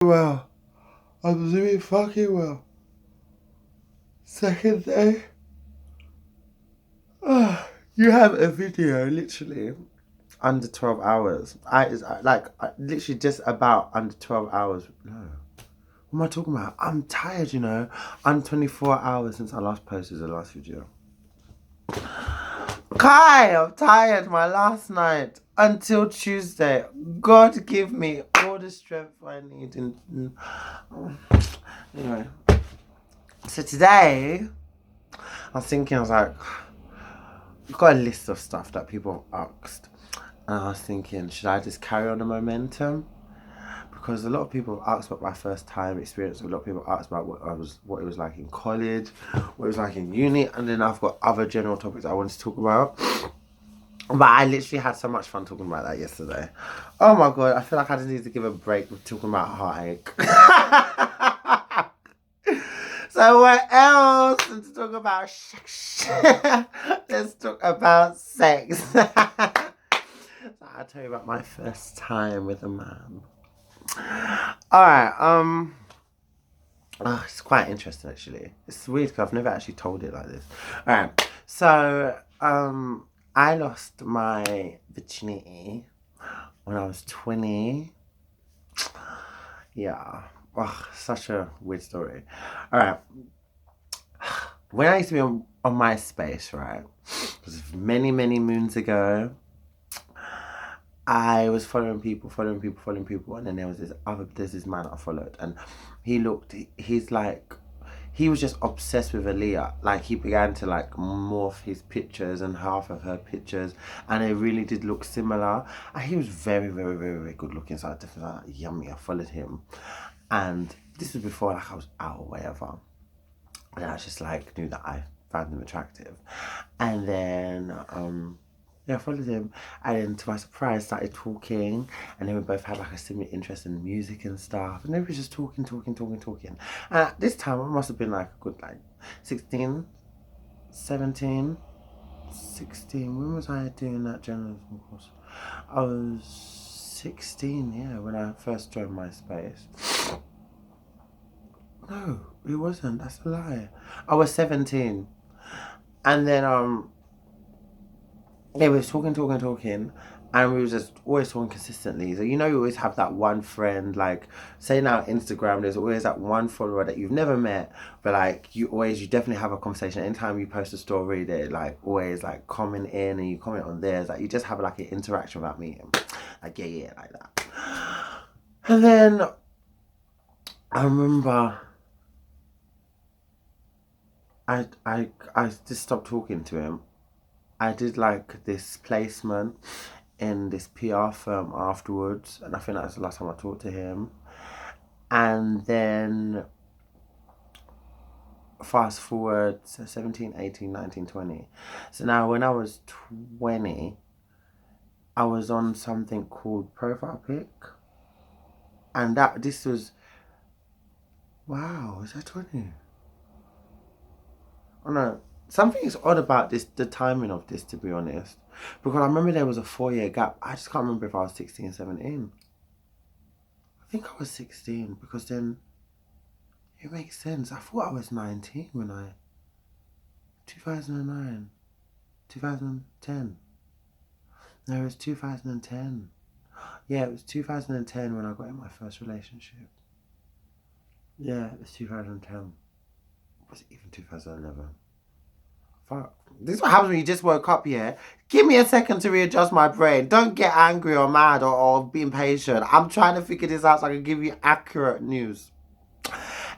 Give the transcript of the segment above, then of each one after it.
Well, I'm doing fucking well. Second day. You have a video literally under 12 hours. Literally just about under 12 hours. No. What am I talking about? I'm tired, you know. I'm 24 hours since I last posted the last video. Kai, I'm tired. My last night until Tuesday. God give me all the strength I need. Anyway. So today, I was like, I've got a list of stuff that people have asked. And I was thinking, should I just carry on the momentum? Because a lot of people have asked about my first time experience. A lot of people asked about what it was like in college, what it was like in uni, and then I've got other general topics I wanted to talk about. But I literally had so much fun talking about that yesterday. Oh my god, I feel like I just need to give a break with talking about heartache. So what else? Let's talk about sex. Let's talk about sex. So I'll tell you about my first time with a man. Alright, it's quite interesting actually. It's weird because I've never actually told it like this. Alright, so I lost my virginity when I was 20. Yeah. Oh, such a weird story. Alright. When I used to be on MySpace, right? It was many, many moons ago. I was following people, and then there's this man I followed, and he was just obsessed with Aaliyah. Like, he began to like morph his pictures and half of her pictures, and it really did look similar. And he was very, very, very, very good looking, so I definitely like, yummy. I followed him, and this was before like I was out or whatever, and I just like knew that I found him attractive, and then yeah, I followed him, and then to my surprise started talking, and then we both had like a similar interest in music and stuff, and then we were just talking. And at this time I must have been like a good like 16, 17, 16. When was I doing that journalism course? I was 16, yeah, when I first joined MySpace. No, it wasn't. That's a lie. I was 17. And then yeah, we was talking, and we was just always talking consistently. So you know, you always have that one friend, like say now Instagram, there's always that one follower that you've never met, but like you definitely have a conversation. Anytime you post a story, they like always like comment in, and you comment on theirs. Like you just have like an interaction without meeting. Like yeah, like that. And then I remember I just stopped talking to him. I did like this placement in this PR firm afterwards, and I think that's the last time I talked to him. And then fast forward so 17, 18, 19, 20. So now when I was 20, I was on something called Profile Pic. And this was, wow, was that 20? Oh no, something is odd about the timing of this, to be honest. Because I remember there was a 4-year gap. I just can't remember if I was 16, 17. I think I was 16 because then it makes sense. I thought I was 19 when 2009, 2010. No, it was 2010. Yeah, it was 2010 when I got in my first relationship. Yeah, it was 2010. Was it even 2011? Fuck. This is what happens when you just woke up, yeah? Give me a second to readjust my brain. Don't get angry or mad or be impatient. I'm trying to figure this out so I can give you accurate news.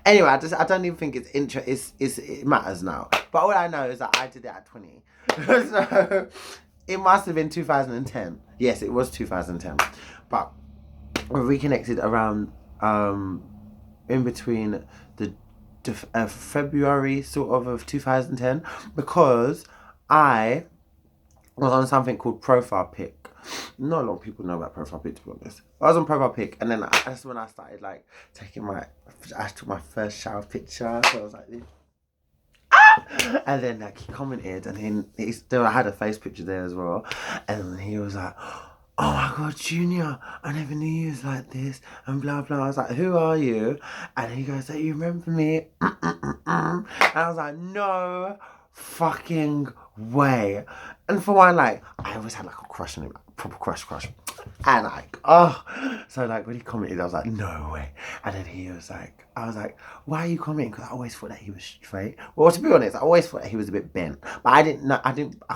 Anyway, I don't even think it matters now. But all I know is that I did it at 20. So it must have been 2010. Yes, it was 2010. But we reconnected around in between the February sort of 2010, because I was on something called Profile Pic. Not a lot of people know about Profile Pic, to be honest. I was on Profile Pic, and then that's when I started like I took my first shower picture. So I was like this. And then like he commented, and then I had a face picture there as well, and he was like, oh my God, Junior, I never knew you was like this, and blah, blah. I was like, who are you? And he goes, you remember me? And I was like, no fucking way. And for one, like, I always had like a crush on him, like, proper crush. And like, oh, so like when he commented, I was like, no way. And then he was like, I was like, why are you commenting? Because I always thought that he was straight. Well, to be honest, I always thought that he was a bit bent, but I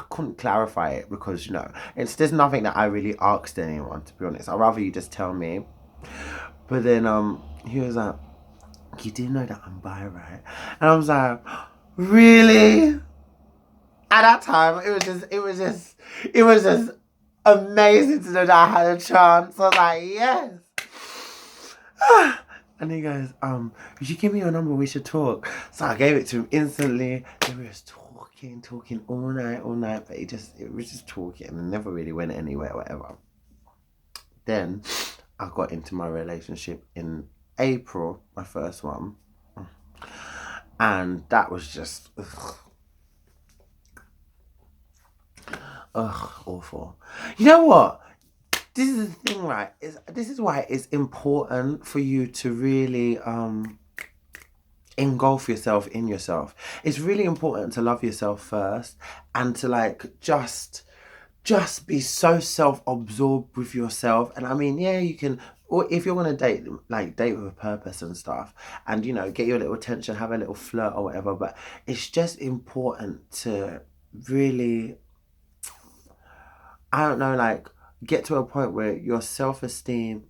couldn't clarify it because, you know, there's nothing that I really asked anyone, to be honest. I'd rather you just tell me. But then he was like, you do know that I'm bi, right? And I was like, really? At that time, it was just amazing to know that I had a chance. I was like, yes. And he goes, you should give me your number, we should talk. So I gave it to him instantly. Then we was talking all night, but it was just talking and never really went anywhere, whatever. Then I got into my relationship in April, my first one. And that was just awful. You know what? This is the thing, right? This is why it's important for you to really engulf yourself in yourself. It's really important to love yourself first and to like just be so self-absorbed with yourself. And I mean, yeah, you can, or if you're gonna date with a purpose and stuff, and you know, get your little attention, have a little flirt or whatever, but it's just important to really, I don't know, like get to a point where your self-esteem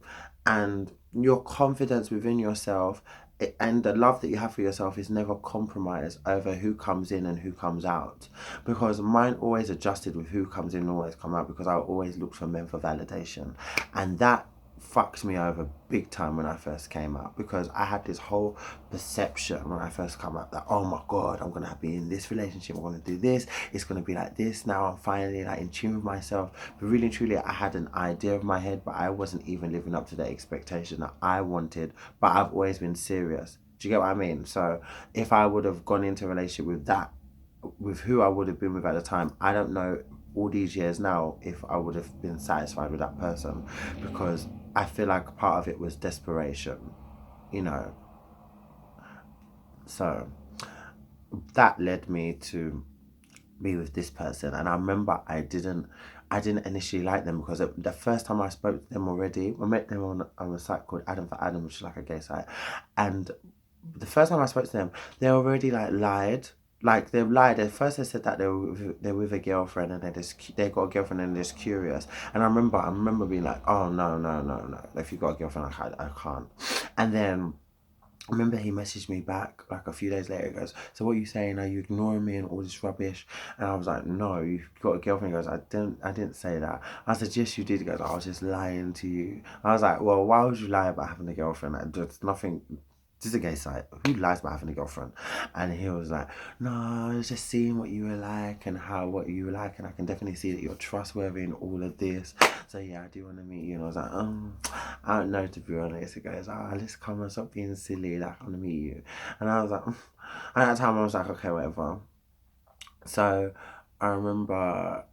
and your confidence within yourself and the love that you have for yourself is never compromised over who comes in and who comes out. Because mine always adjusted with who comes in and always come out, because I always looked for men for validation. And that fucked me over big time when I first came out, because I had this whole perception when I first come out that, oh my God, I'm gonna be in this relationship, I'm gonna do this, it's gonna be like this. Now I'm finally like in tune with myself. But really and truly, I had an idea of my head, but I wasn't even living up to the expectation that I wanted. But I've always been serious. Do you get what I mean? So if I would have gone into a relationship with who I would have been with at the time, I don't know all these years now if I would have been satisfied with that person, because I feel like part of it was desperation, you know. So that led me to be with this person. And I remember I didn't initially like them, because the first time I spoke to them already, I met them on a site called Adam for Adam, which is like a gay site. And the first time I spoke to them, they already like lied. Like they've lied. At first they said that they're with a girlfriend, and they got a girlfriend and they're just curious. And I remember being like, oh no. If you got a girlfriend, I can't. And then I remember he messaged me back like a few days later. He goes, so what are you saying? Are you ignoring me and all this rubbish? And I was like, no, you've got a girlfriend. He goes, I didn't say that. I said, yes, you did. He goes, I was just lying to you. I was like, well, why would you lie about having a girlfriend? Like, there's nothing. This is a gay site. Who lies about having a girlfriend? And he was like, no, I was just seeing what you were like and what you were like, and I can definitely see that you're trustworthy in all of this. So yeah, I do want to meet you. And I was like, I don't know, to be honest. He goes, let's come and stop being silly. Like, I want to meet you. And I was like, at that time I was like, okay, whatever. So I remember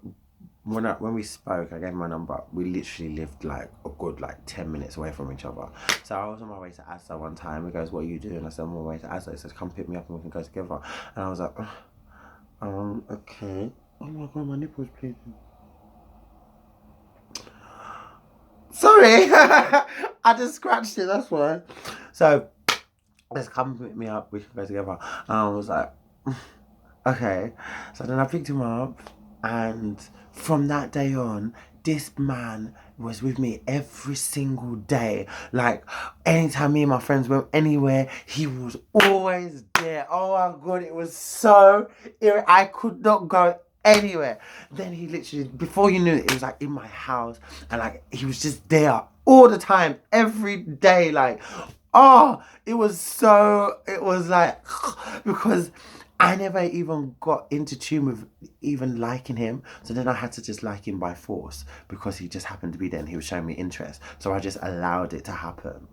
when we spoke, I gave him my number. We literally lived like a good 10 minutes away from each other. So I was on my way to Asda one time. He goes, what are you doing? I said, I'm on my way to Asda. He says, come pick me up and we can go together. And I was like, okay. Oh my God, my nipple's bleeding. Sorry. I just scratched it, that's why. So let's come pick me up, we can go together. And I was like, okay. So then I picked him up, and from that day on, this man was with me every single day. Like, anytime me and my friends went anywhere, he was always there. Oh my God, it was so I could not go anywhere. Then he literally, before you knew it, it was like in my house, and like he was just there all the time, every day. Like, oh, it was like, because I never even got into tune with even liking him. So then I had to just like him by force, because he just happened to be there and he was showing me interest. So I just allowed it to happen.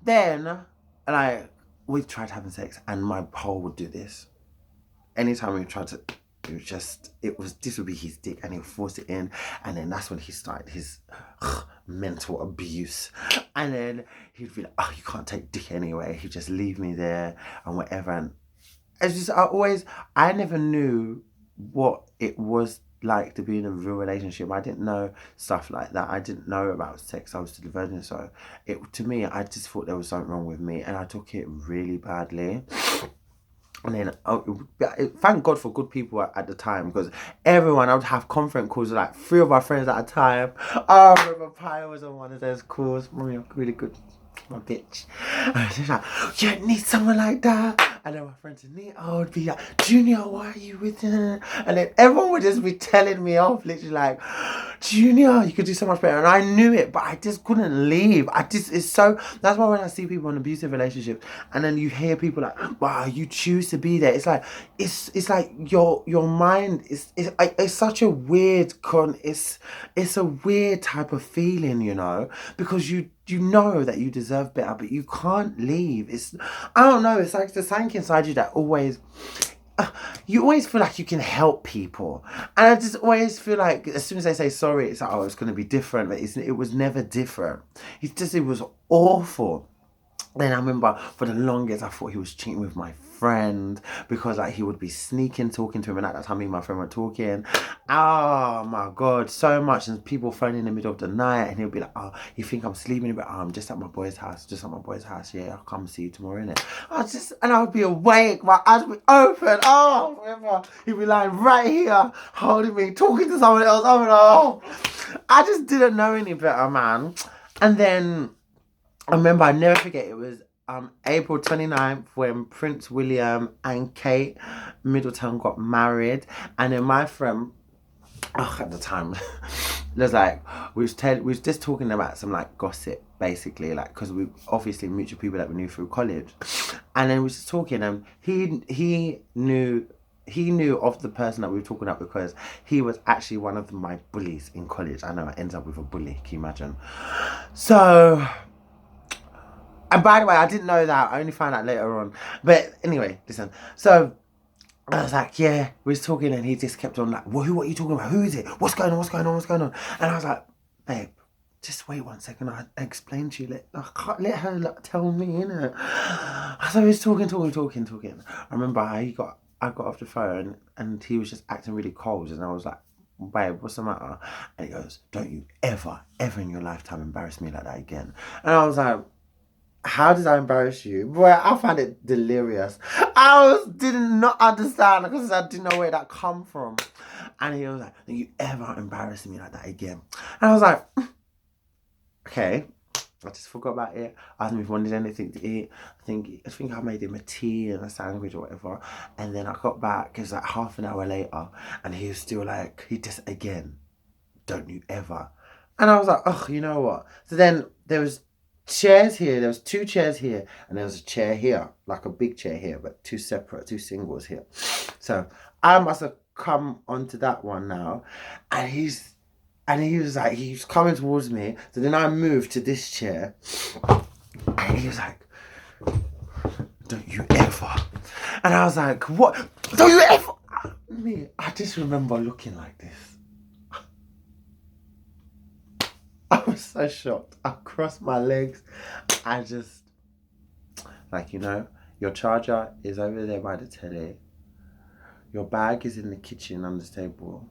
Then, like, we tried having sex, and my pole would do this. Anytime we tried to This would be his dick, and he'll force it in, and then that's when he started his mental abuse. And then he'd be like, oh, you can't take dick anyway. He'd just leave me there and whatever. And it's just, I never knew what it was like to be in a real relationship. I didn't know stuff like that. I didn't know about sex. I was still a virgin, so to me, I just thought there was something wrong with me, and I took it really badly. And then, thank God for good people at the time, because I would have conference calls with like 3 of our friends at a time. Oh, I remember Pi was on one of those calls. Really good, my bitch. And she's like, you need someone like that. And then my friend Anita would be like, Junior, why are you with her? And then everyone would just be telling me off, literally like, Junior, you could do so much better. And I knew it, but I just couldn't leave. That's why when I see people in abusive relationships, and then you hear people like, wow, you choose to be there. It's like your mind it's such a weird it's a weird type of feeling, because you know that you deserve better, but you can't leave. I don't know, it's like the something inside you that you always feel like you can help people, and I just always feel like as soon as they say sorry, it's like, oh, it's going to be different, but it was never different. It was awful. Then I remember for the longest I thought he was cheating with my friend, because like he would be sneaking talking to him, and at that time me and my friend were talking. Oh my God, so much. And people phoning in the middle of the night, and he'll be like, oh, you think I'm sleeping? But I'm just at my boy's house, yeah, I'll come see you tomorrow, innit? And I would be awake, my eyes would be open. Oh, remember, he'd be lying right here holding me, talking to someone else. I just didn't know any better, man. And then I remember, I never forget, it was April 29th when Prince William and Kate Middleton got married. And then my friend, at the time, was like, we was just talking about some like gossip, basically, like, because we obviously mutual people that we knew through college. And then we was just talking, and he knew of the person that we were talking about, because he was actually one of my bullies in college. I know I ended up with a bully, can you imagine? So, and by the way, I didn't know that. I only found out later on. But anyway, listen. So I was like, yeah, we was talking, and he just kept on like, well, what are you talking about? Who is it? What's going on? And I was like, babe, just wait 1 second. I explain to you. I can't let her tell me, innit? So he was talking. I remember I got off the phone, and he was just acting really cold, and I was like, babe, what's the matter? And he goes, don't you ever in your lifetime embarrass me like that again. And I was like, how did I embarrass you? Boy, I found it delirious. Did not understand, because I didn't know where that come from. And he was like, don't you ever embarrass me like that again. And I was like, okay. I just forgot about it. I asked him if he wanted anything to eat. I think I made him a tea and a sandwich or whatever. And then I got back, it was like half an hour later, and he was still like, he just again, don't you ever. And I was like, oh, you know what? So then there was chairs here, there was 2 chairs here, and there was a chair here, like a big chair here, but 2 singles here. So I must have come onto that one now, and he was coming towards me. So then I moved to this chair, and he was like, don't you ever. And I was like, what? Don't you ever. I just remember looking like this. I was so shocked. I crossed my legs. I just, like, your charger is over there by the telly. Your bag is in the kitchen under the table.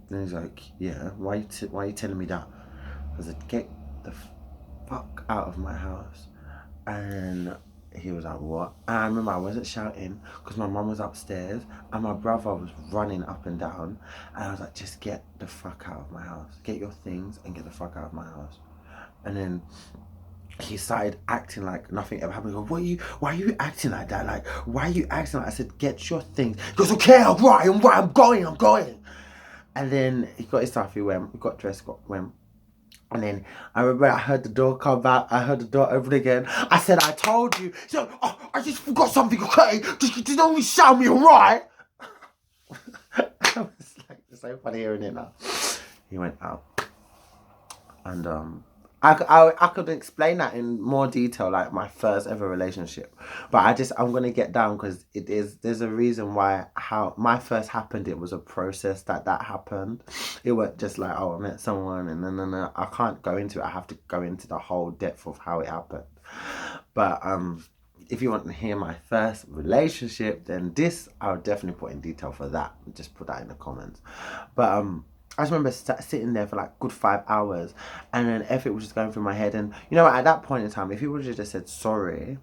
And he's like, yeah, why are you telling me that? I said, get the fuck out of my house. And he was like, what? And I remember I wasn't shouting, because my mum was upstairs and my brother was running up and down, and I was like, just get the fuck out of my house. Get your things and get the fuck out of my house. And then he started acting like nothing ever happened. He goes, why are you acting like that? Like, why are you acting like? I said, get your things. He goes, okay, I'm right, I'm going. And then he got his stuff, he got dressed, went. And then I remember I heard the door come back. I heard the door open again. I said, I told you. So, I just forgot something, okay? Just don't shout me, alright? It's so funny hearing it now. He went out. And I could explain that in more detail, like my first ever relationship, but I'm gonna get down because there's a reason why how my first happened. It was a process that happened. It wasn't just like, oh, I met someone and then I can't go into it. I have to go into the whole depth of how it happened. But if you want to hear my first relationship, then this I'll definitely put in detail for that. Just put that in the comments. But I just remember sitting there for like good 5 hours, and then everything was just going through my head. And you know, at that point in time, if he would have just said sorry,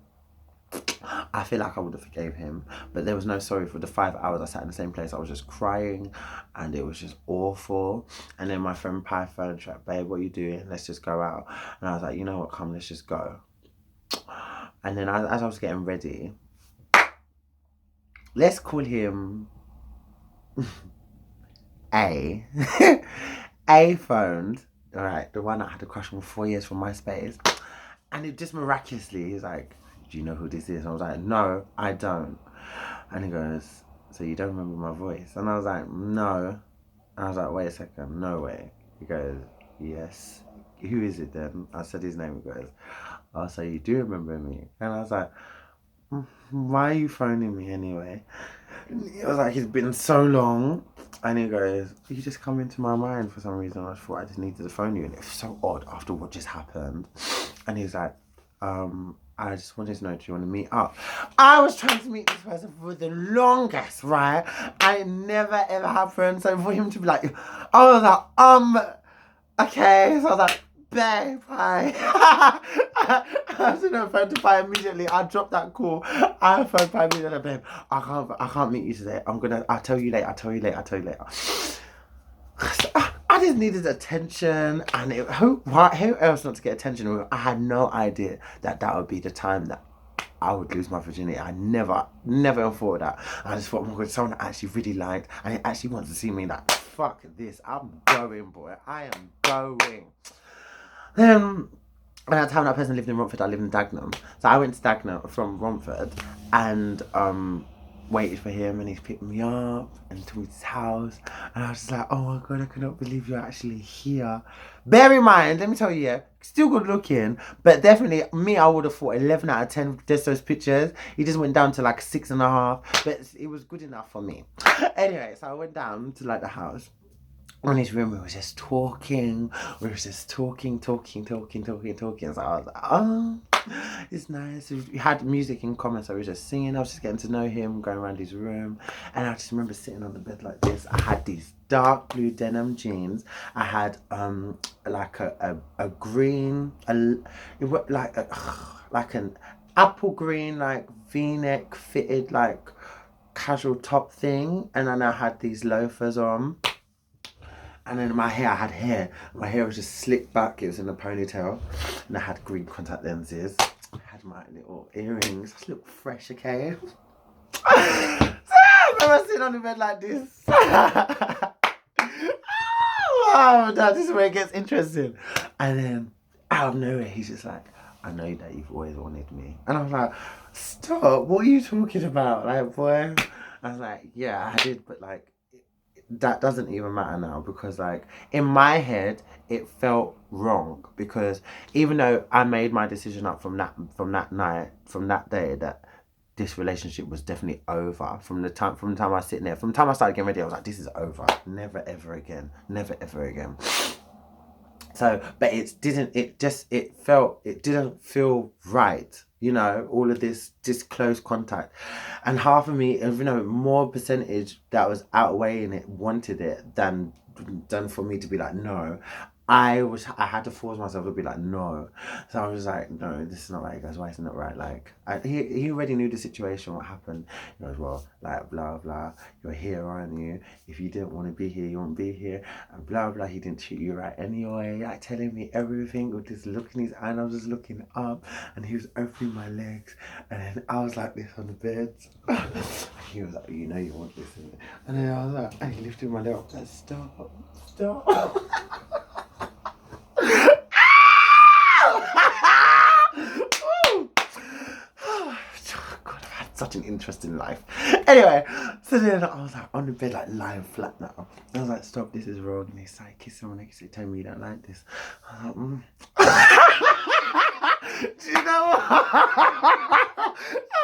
I feel like I would have forgave him. But there was no sorry for the 5 hours. I sat in the same place. I was just crying, and it was just awful. And then my friend Pi phoned, was like, "Babe, what are you doing? Let's just go out." And I was like, "You know what? Come, let's just go." And then as I was getting ready, let's call him A. A phoned, all right, the one I had a crush on for 4 years from MySpace. And it just miraculously, he's like, "Do you know who this is?" And I was like, "No, I don't." And he goes, "So you don't remember my voice?" And I was like, "No." And I was like, "Wait a second, no way." He goes, "Yes." "Who is it then?" I said his name. He goes, "Oh, so you do remember me?" And I was like, "Why are you phoning me anyway?" It was like, "It's been so long." And he goes, "You just come into my mind for some reason. I thought I just needed to phone you." And it was so odd after what just happened. And he's like, "I just wanted to know, do you want to meet up?" I was trying to meet this person for the longest, right? And it never ever happened. So for him to be like, I was like, okay. So I was like, "Babe, hi." I was in a phone to Pi immediately. I dropped that call. I phoned Pi immediately. "Babe, I can't meet you today. I'll tell you later. I'll tell you later. I'll tell you later." I just needed attention, and who else not to get attention? I had no idea that would be the time that I would lose my virginity. I never thought that. I just thought, "Oh my God, someone I actually really liked, and he actually wants to see me." Like, fuck this, I'm going, boy. I am going. Then, at that time, that person lived in Romford. I lived in Dagenham, so I went to Dagenham from Romford, and waited for him, and he picked me up and he took me to his house, and I was just like, "Oh my God, I cannot believe you're actually here." Bear in mind, let me tell you, yeah, still good looking, but definitely me, I would have thought 11 out of 10 just those pictures. He just went down to like 6.5, but it was good enough for me. Anyway, so I went down to like the house. In his room, we were just talking. We were just talking. So I was like, "Oh, it's nice." We had music in common, so we were just singing. I was just getting to know him, going around his room. And I just remember sitting on the bed like this. I had these dark blue denim jeans. I had like a green, it was like an apple green, like V-neck fitted, like casual top thing. And then I had these loafers on. And then my hair, I had hair. My hair was just slicked back. It was in a ponytail. And I had green contact lenses. I had my little earrings. I looked fresh, okay? So I remember sitting on the bed like this. Oh, this is where it gets interesting. And then out of nowhere, he's just like, "I know that you've always wanted me." And I was like, "Stop, what are you talking about?" Like, boy. I was like, "Yeah, I did, but like, that doesn't even matter now," because like in my head it felt wrong, because even though I made my decision up from that night, from that day, that this relationship was definitely over. From the time I was sitting there, from the time I started getting ready, I was like, "This is over. Never ever again. Never ever again." So, but it didn't feel right, you know, all of this close contact. And half of me, you know, more percentage that was outweighing it, wanted it than for me to be like, "No." I had to force myself to be like, "No." So I was like, "No, this is not right, guys. Why isn't it right?" Like, he already knew the situation, what happened. He goes, "Well, like, blah blah, you're here, aren't you? If you didn't want to be here, you won't be here, and blah blah." He didn't treat you right anyway, like telling me everything with this look in his eye. And I was just looking up, and he was opening my legs, and then I was like this on the bed. He was like, "You know you want this," and then I was like, and he lifted my leg up, like, "Stop." such an interesting life. Anyway, so then I was like on the bed, like lying flat now. I was like, stop, this is wrong. And he started kissing my neck. He said, tell me you don't like this. I was like, Do you know what?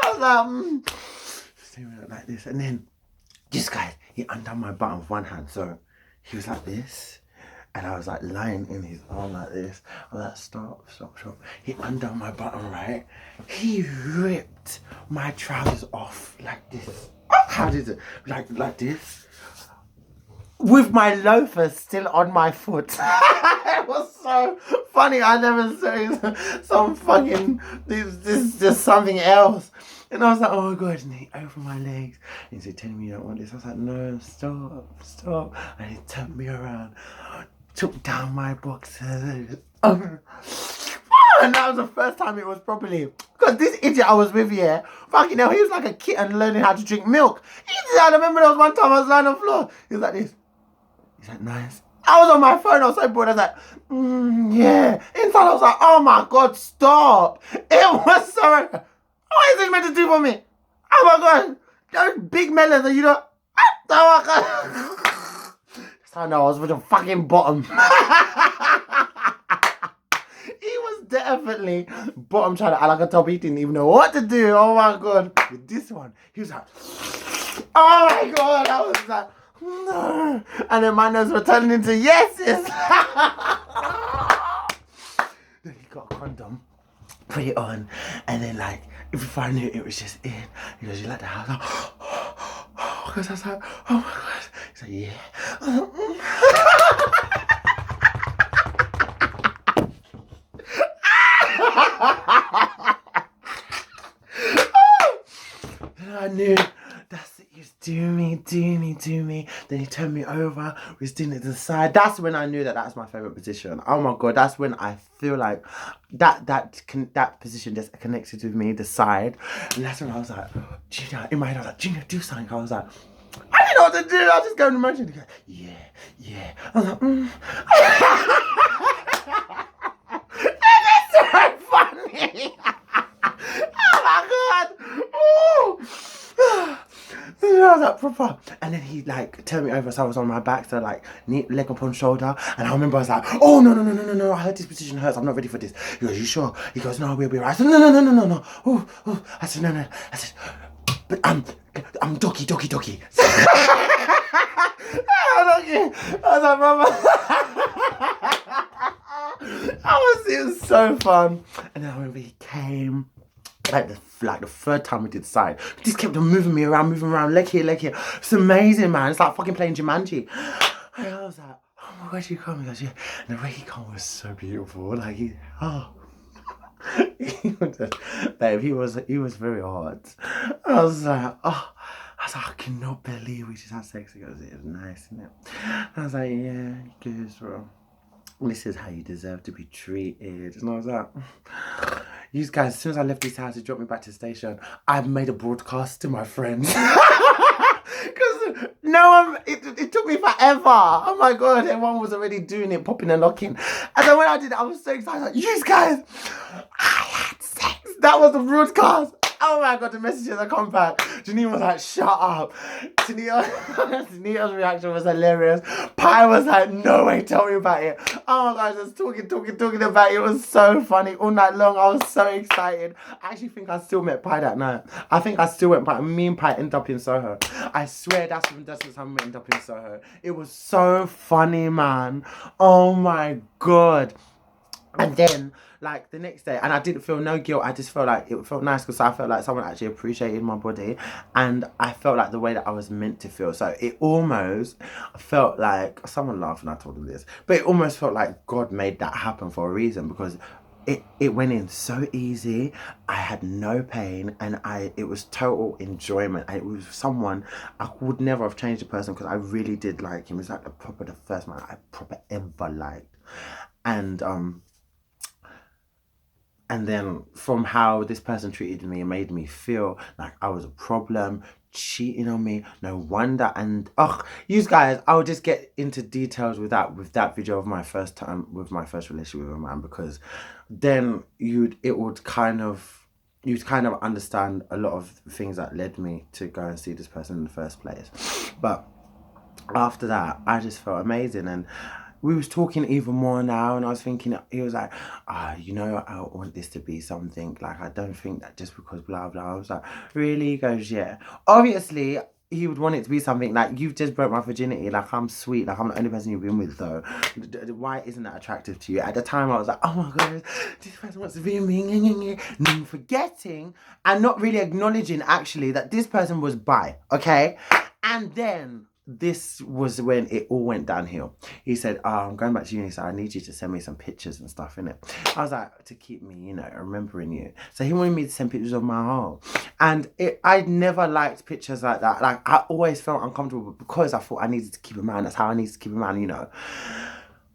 I was like, just tell me you don't like this. And then this guy, he undone my button with one hand. So he was like this. And I was like lying in his arm like this. I was like, stop. He undone my button, right? He ripped my trousers off like this. How did it? Like this. With my loafers still on my foot. It was so funny. I never saw some fucking, this just something else. And I was like, oh my God, and he opened my legs. And he said, tell me you don't want this. I was like, no, stop. And he turned me around, took down my boxers. And that was the first time it was properly. Because this idiot I was with here, fucking hell, he was like a kitten learning how to drink milk. I remember there was one time I was lying on the floor. He was like this. He's like, nice. I was on my phone, I was so bored. I was like, yeah. Inside I was like, oh my God, stop. It was so, what is this meant to do for me? Oh my God, those big melons and you know, oh my God. That's how I know I was with the fucking bottom. He was definitely bottom trying to act like a top. He didn't even know what to do. Oh my God. With this one, he was like, oh my God. I was like, no. And then my nose were turning into yeses. Then he got a condom, put it on, and then like, if I knew it was just in, he goes, you like the house? Because I was like, oh my God. He's like, yeah. Then I knew. That's it, he was do me. Then he turned me over, we was doing it to the side. That's when I knew that that's my favourite position. Oh my God, that's when I feel like that position just connected with me, the side. And that's when I was like, Junior, in my head I was like, Junior, do something. I was like, I didn't know what to do. I was just going to motion. He goes, yeah. I was like, This is so funny. Oh my God. Ooh. I was like, proper. And then he like turned me over, so I was on my back, so like leg upon shoulder. And I remember I was like, oh no, I heard this position hurts, I'm not ready for this. He goes, you sure? He goes, no, we'll be right. I said, no. Ooh. I said, no. I said, but I'm doggy. I was like, mama. It was so fun. And then I remember he came. Like the third time we did side, he just kept on moving me around, leg here. It's amazing, man. It's like fucking playing Jumanji. And I was like, oh my God, you come? He goes, yeah. And the way he come was so beautiful. Like he was very hot. I was like, I cannot believe we just had sex. He goes, it was nice, isn't it? I was like, yeah, good, bro. This is how you deserve to be treated. And I was like, you guys, as soon as I left this house, he dropped me back to the station. I made a broadcast to my friends. Because it took me forever. Oh my God, everyone was already doing it, popping and locking. And then when I did it, I was so excited. Like, you guys, I had sex. That was the broadcast. Oh my God, the messages that come back. Janine was like, shut up. Tania's reaction was hilarious. Pi was like, no way, tell me about it. Oh my God, just talking about it. It was so funny all night long. I was so excited. I actually think I still met Pi that night. I think I still went Pi. Me and Pi ended up in Soho. I swear that's the time we ended up in Soho. It was so funny, man. Oh my God. And then, like, the next day, and I didn't feel no guilt. I just felt like it felt nice because I felt like someone actually appreciated my body. And I felt like the way that I was meant to feel. So it almost felt like, someone laughed when I told them this, but it almost felt like God made that happen for a reason, because it went in so easy. I had no pain, and it was total enjoyment. And it was someone I would never have changed a person, because I really did like him. It was like the first man I proper ever liked. And then from how this person treated me, it made me feel like I was a problem, cheating on me, no wonder. And you guys, I'll just get into details with that video of my first time with my first relationship with a man, because then it would kind of you kind of understand a lot of things that led me to go and see this person in the first place. But after that, I just felt amazing, and we was talking even more now, and I was thinking, he was like, you know, I want this to be something, like, I don't think that just because blah blah. I was like, really? He goes, yeah. Obviously he would want it to be something like, you've just broke my virginity, like, I'm sweet, like, I'm the only person you've been with, though. Why isn't that attractive to you? At the time I was like, oh my god, this person wants to be me. Forgetting and not really acknowledging actually that this person was bi, okay? And then this was when it all went downhill. He said, I'm going back to uni, so I need you to send me some pictures and stuff, innit? I was like, to keep me, you know, remembering you. So he wanted me to send pictures of my hole. And I never liked pictures like that. Like, I always felt uncomfortable because I thought I needed to keep a man. That's how I needed to keep a man, you know.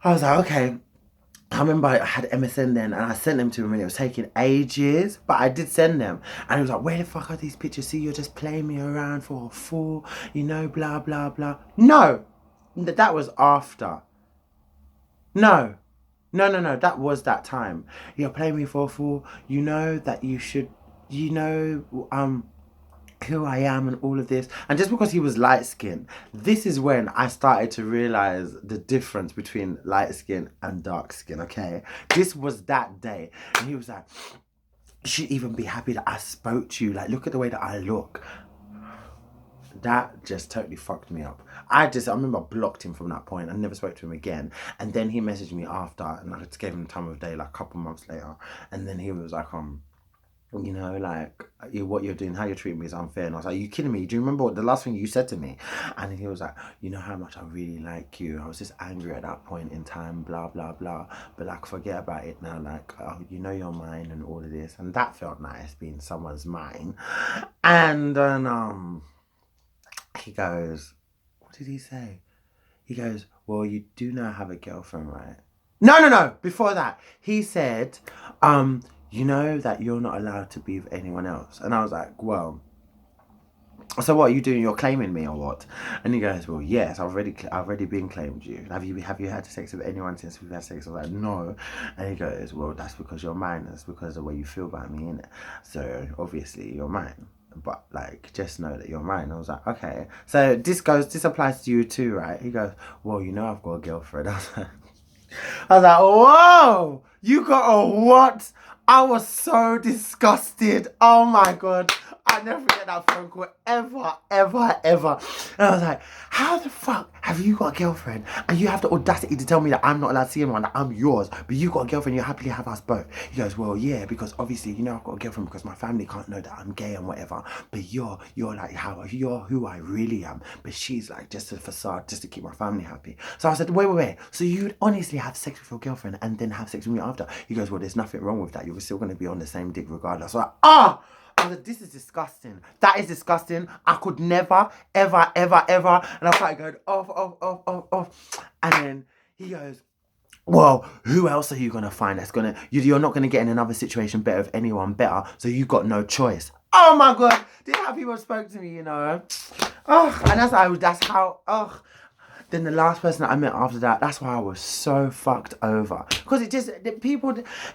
I was like, okay. I remember I had MSN then, and I sent them to him, and it was taking ages, but I did send them. And he was like, where the fuck are these pictures? See, you're just playing me around for a fool, you know, blah, blah, blah. No, that was after. No, that was that time. You're playing me for a fool. You know that you should, you know, who I am and all of this. And just because he was light skinned, this is when I started to realize the difference between light skin and dark skin, okay? This was that day. And he was like, you should even be happy that I spoke to you. Like, look at the way that I look. That just totally fucked me up. I remember I blocked him from that point. I never spoke to him again. And then he messaged me after, and I just gave him the time of day, like a couple months later. And then he was like, you know, like, what you're doing, how you're treating me is unfair. And I was like, are you kidding me? Do you remember what the last thing you said to me? And he was like, you know how much I really like you. I was just angry at that point in time, blah, blah, blah. But, like, forget about it now. Like, oh, you know you're mine and all of this. And that felt nice, being someone's mine. And then he goes, what did he say? He goes, well, you do now have a girlfriend, right? No. Before that, he said, you know that you're not allowed to be with anyone else. And I was like, well, so what are you doing? You're claiming me or what? And he goes, well, yes, I've already been claimed you. Have you had sex with anyone since we've had sex? I was like, no. And he goes, well, that's because you're mine. That's because of the way you feel about me, innit? So obviously you're mine. But, like, just know that you're mine. I was like, okay. So this applies to you too, right? He goes, well, you know I've got a girlfriend. I was like, whoa, you got a what? I was so disgusted. Oh my God. I'll never forget that phone call ever. And I was like, how the fuck have you got a girlfriend and you have the audacity to tell me that I'm not allowed to see anyone, that I'm yours, but you got a girlfriend, you happily have us both? He goes, well, yeah, because obviously, you know, I've got a girlfriend because my family can't know that I'm gay and whatever, but you're like you're who I really am, but she's like just a facade just to keep my family happy. So I said, wait. So you'd honestly have sex with your girlfriend and then have sex with me after? He goes, well, there's nothing wrong with that. You're still going to be on the same dick regardless. So I was like, this is disgusting. That is disgusting. I could never, ever. And I started going off. And then he goes, well, who else are you going to find that's going to... You're not going to get in another situation better with anyone better, so you've got no choice. Oh my God. This is how people spoke to me, you know. And that's how... Then the last person that I met after that, that's why I was so fucked over. Because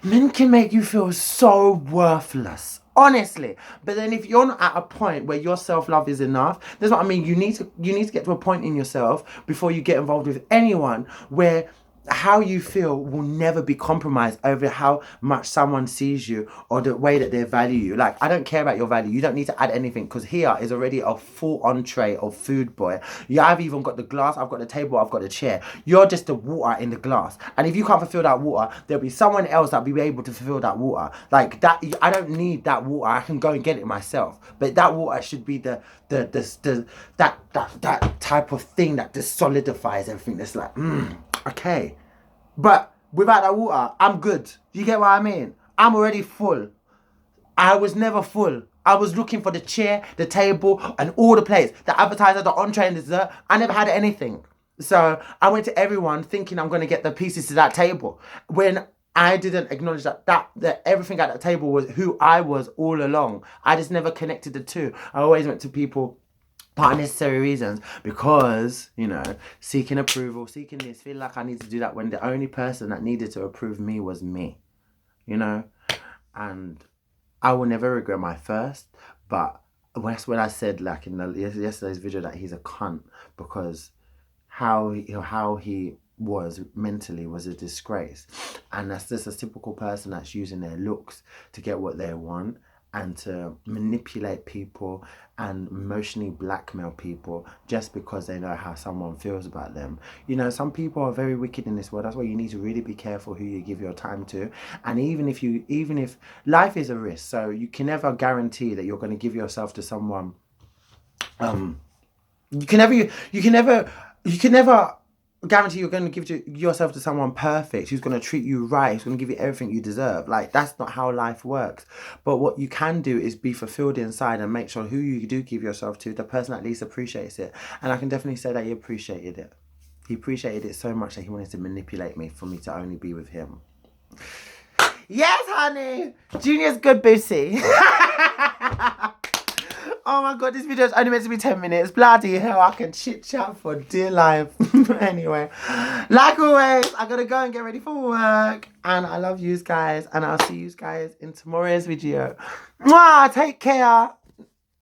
men can make you feel so worthless. Honestly. But then if you're not at a point where your self-love is enough, that's what I mean. You need to get to a point in yourself before you get involved with anyone where how you feel will never be compromised over how much someone sees you or the way that they value you. Like, I don't care about your value. You don't need to add anything, because here is already a full entree of food, boy. Yeah, I've even got the glass, I've got the table, I've got the chair. You're just the water in the glass. And if you can't fulfill that water, there'll be someone else that'll be able to fulfill that water. Like, that, I don't need that water. I can go and get it myself. But that water should be that type of thing that just solidifies everything. That's like, okay. But without that water, I'm good. You get what I mean? I'm already full. I was never full. I was looking for the chair, the table, and all the plates. The appetizer, the entree, and dessert. I never had anything. So I went to everyone thinking I'm going to get the pieces to that table, when I didn't acknowledge that everything at that table was who I was all along. I just never connected the two. I always went to people for unnecessary reasons, because, you know, seeking approval, seeking this, feel like I need to do that, when the only person that needed to approve me was me, you know. And I will never regret my first, but that's when I said, like, in yesterday's video, that he's a cunt, because how he was mentally was a disgrace. And that's just a typical person that's using their looks to get what they want, and to manipulate people and emotionally blackmail people just because they know how someone feels about them. You know, some people are very wicked in this world. That's why you need to really be careful who you give your time to. And even if life is a risk, so you can never guarantee that you're going to give yourself to someone. You can never guarantee you're going to give yourself to someone perfect, who's going to treat you right, who's going to give you everything you deserve. Like, that's not how life works. But what you can do is be fulfilled inside, and make sure who you do give yourself to, the person at least appreciates it. And I can definitely say that he appreciated it. He appreciated it so much that he wanted to manipulate me for me to only be with him. Yes, honey! Junior's good booty. Oh my god, this video is only meant to be 10 minutes. Bloody hell, I can chit chat for dear life. Anyway, like always, I gotta go and get ready for work. And I love you guys. And I'll see you guys in tomorrow's video. Mwah, take care.